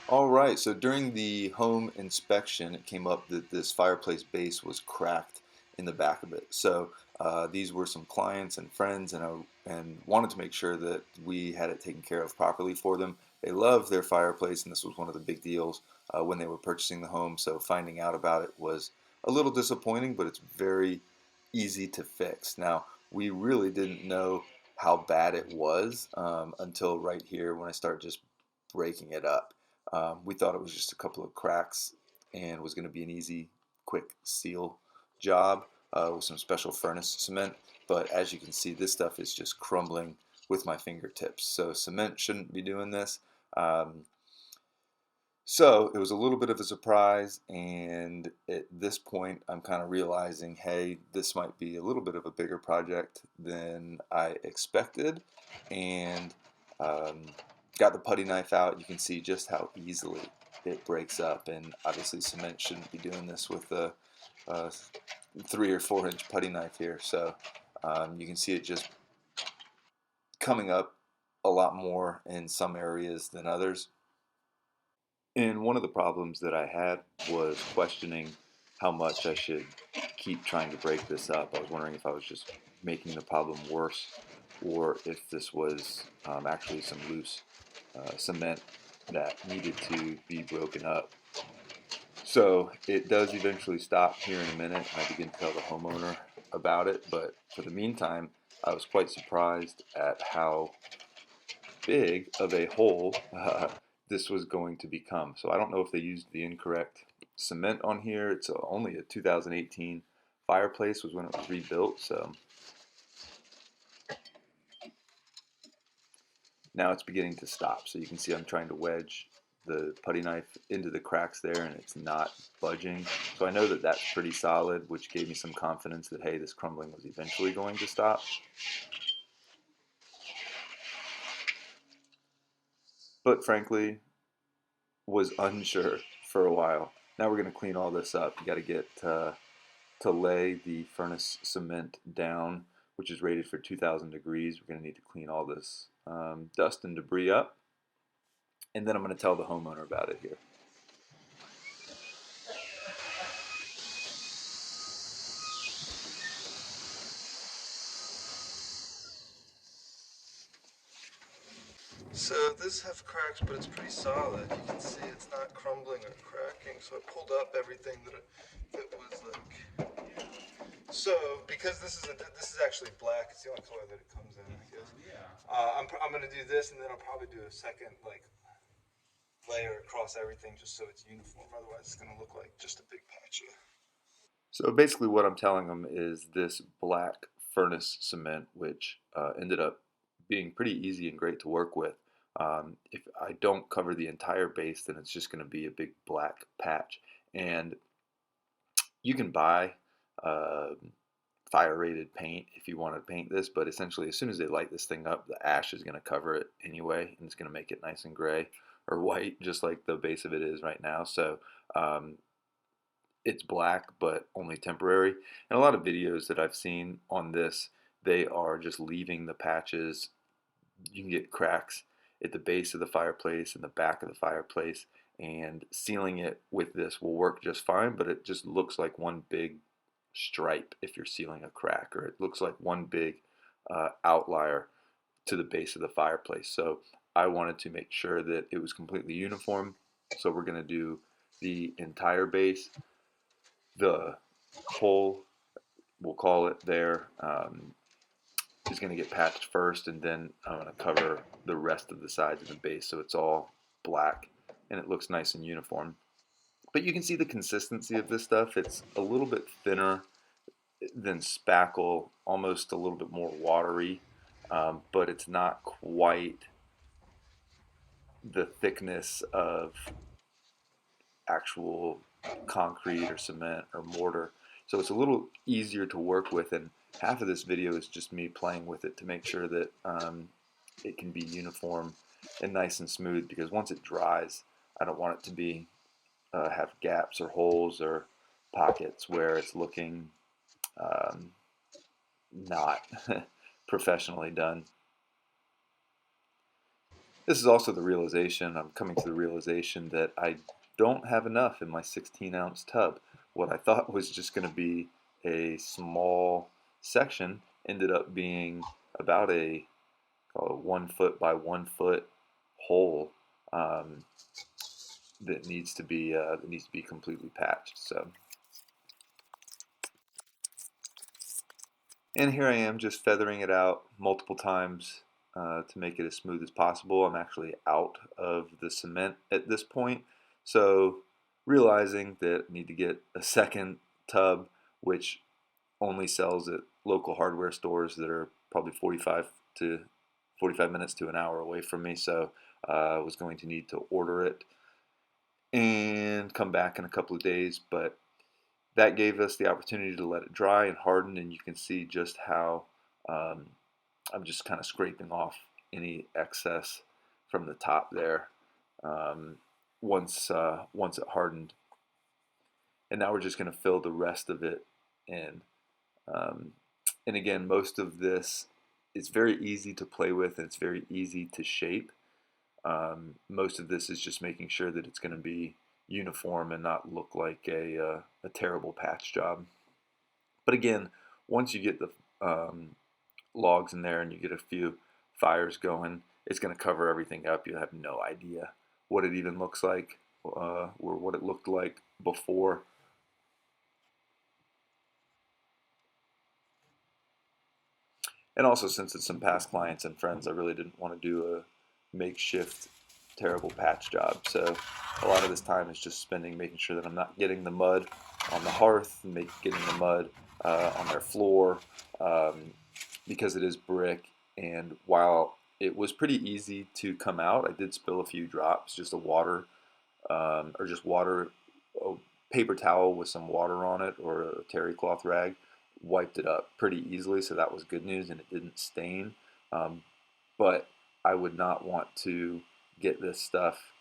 All right, so during the home inspection, it came up that this fireplace base was cracked in the back of it. So these were some clients and friends, and wanted to make sure that we had it taken care of properly for them. They love their fireplace, and this was one of the big deals when they were purchasing the home. So finding out about it was a little disappointing, but it's very easy to fix. Now, we really didn't know how bad it was until right here when I start just breaking it up. We thought it was just a couple of cracks and was going to be an easy, quick seal job with some special furnace cement. But as you can see, this stuff is just crumbling with my fingertips. So cement shouldn't be doing this. Um, so it was a little bit of a surprise, and at this point, I'm kind of realizing, hey, this might be a little bit of a bigger project than I expected, and um, got the putty knife out. You can see just how easily it breaks up, and obviously, cement shouldn't be doing this with a 3 or 4 inch putty knife here. So you can see it just coming up a lot more in some areas than others. And one of the problems that I had was questioning how much I should keep trying to break this up. I was wondering if I was just making the problem worse or if this was actually some loose cement that needed to be broken up. So it does eventually stop here in a minute, and I begin to tell the homeowner about it. But for the meantime, I was quite surprised at how big of a hole this was going to become. So I don't know if they used the incorrect cement on here. It's only a 2018 Fireplace was when it was rebuilt. So now it's beginning to stop. So you can see I'm trying to wedge the putty knife into the cracks there, and it's not budging. So I know that that's pretty solid, which gave me some confidence that, hey, this crumbling was eventually going to stop. But frankly, was unsure for a while. Now we're going to clean all this up. You got to get to lay the furnace cement down, which is rated for 2,000 degrees. We're going to need to clean all this dust and debris up, and then I'm going to tell the homeowner about it here. So this has cracks, but it's pretty solid. You can see it's not crumbling or cracking. So I pulled up everything that was like. So because this is actually black, it's the only color that it comes in. I guess. I'm gonna do this, and then I'll probably do a second like layer across everything just so it's uniform. Otherwise, it's gonna look like just a big patch of. So basically, what I'm telling them is this black furnace cement, which ended up being pretty easy and great to work with. If I don't cover the entire base, then it's just going to be a big black patch. And you can buy uh, fire rated paint if you want to paint this, but essentially as soon as they light this thing up, the ash is going to cover it anyway, and it's going to make it nice and gray or white, just like the base of it is right now. So um, it's black, but only temporary. And a lot of videos that I've seen on this, they are just leaving the patches. You can get cracks at the base of the fireplace and the back of the fireplace, and sealing it with this will work just fine, but it just looks like one big stripe if you're sealing a crack, or it looks like one big outlier to the base of the fireplace. So I wanted to make sure that it was completely uniform. So we're going to do the entire base. The hole, we'll call it there, is going to get patched first, and then I'm going to cover the rest of the sides of the base so it's all black and it looks nice and uniform. But you can see the consistency of this stuff. It's a little bit thinner than spackle, almost a little bit more watery, but it's not quite the thickness of actual concrete or cement or mortar. So it's a little easier to work with, and half of this video is just me playing with it to make sure that it can be uniform and nice and smooth, because once it dries, I don't want it to be have gaps or holes or pockets where it's looking um, not professionally done. This is also the realization, I'm coming to the realization that I don't have enough in my 16-ounce tub. What I thought was just going to be a small section ended up being about a, call it 1 foot by 1 foot hole, um, that needs to be completely patched. So, and here I am just feathering it out multiple times to make it as smooth as possible. I'm actually out of the cement at this point, so realizing that I need to get a second tub, which only sells at local hardware stores that are probably 45 minutes to an hour away from me. So I was going to need to order it and come back in a couple of days, but that gave us the opportunity to let it dry and harden, and you can see just how um, I'm just kind of scraping off any excess from the top there um, once it hardened. And now we're just going to fill the rest of it in. Um, and again, most of this is very easy to play with and it's very easy to shape. Most of this is just making sure that it's going to be uniform and not look like a terrible patch job. But again, once you get the logs in there and you get a few fires going, it's going to cover everything up. You'll have no idea what it even looks like or what it looked like before. And also, since it's some past clients and friends, I really didn't want to do a makeshift terrible patch job. So a lot of this time is just spending making sure that I'm not getting the mud on the hearth, and getting the mud on their floor, um, because it is brick. And while it was pretty easy to come out, I did spill a few drops, just a water or just water, a paper towel with some water on it or a terry cloth rag, wiped it up pretty easily. So that was good news, and it didn't stain. Um, but I would not want to get this stuff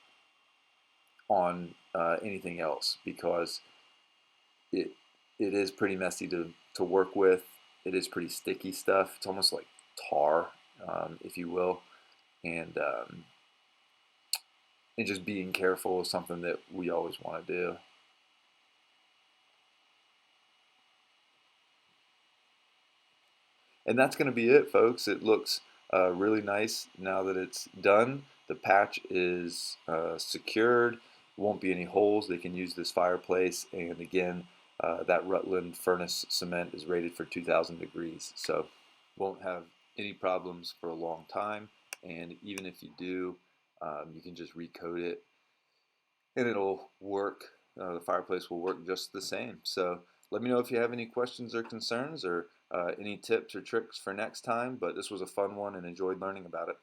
on anything else because it it is pretty messy to work with. It is pretty sticky stuff. It's almost like tar, if you will, and and just being careful is something that we always want to do. And that's going to be it, folks. It looks really nice now that it's done. The patch is secured. Won't be any holes. They can use this fireplace. And again, that Rutland furnace cement is rated for 2,000 degrees. So won't have any problems for a long time. And even if you do, you can just recoat it and it'll work. The fireplace will work just the same. So let me know if you have any questions or concerns or any tips or tricks for next time. But this was a fun one and enjoyed learning about it.